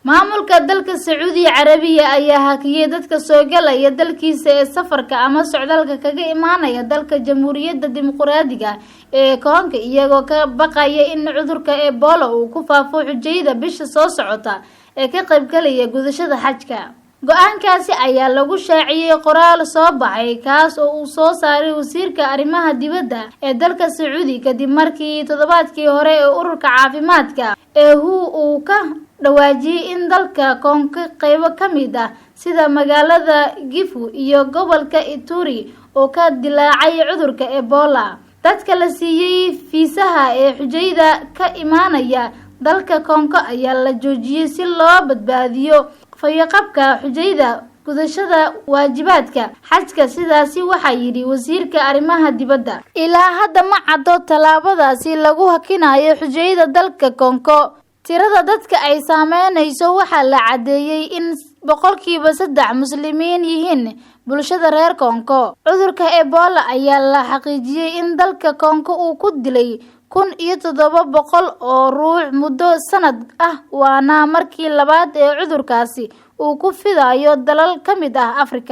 maamulka dalka Sacuudi Carabiya ayaa hakiyay dadka soo galaya dalkiisa ee safarka ama socdaalka kaga imaanaya dalka Jamhuuriyadda Dimuqraadiga ee Kongo iyagoo ka baqaya in cudurka Ebola uu ku faafo xujayda bisha soo socota ee ka qaybgalaya gudashada xajka. Go'aankaasi ayaa lagu shaaciyay qoraal soo baxay kaas oo uu soo saaray wasiirka arrimaha dibadda ee dalka Sacuudi kadib markii toddobaadkii hore ee ururka caafimaadka ee uu ka dhawaajiyay in dalka Kongo qaybo ka mid ah sida magaalada Gifu iyo gobolka Ituri oo ka dilaacay cudurka Ebola. Dadka la siiyay fiisaha ee xujayda ka imaanaya dalka Kongo ayaa la joojiyay si loo badbaadiyo fayaqabka xujayda gudashada waajibaadka xajka. Sidaasi waxa yiri wasiirka arrimaha dibadda. Ilaa hadda ma caddo talaabadaasi lagu hakinayo xujayda dalka Kongo. Tirada dadka ay saameynayso waxa la cadeeyay in 3% muslimiin yihiin bulshada reer Kongo. Cudurka Ebola ayaa la xaqiijiyay in dalka Kongo uu ku dilay 1700 oo ruux muddo sanad ah, waana markii labaad ee cudurkaasi uu ku fidayo dalal ka mid ah Afrika.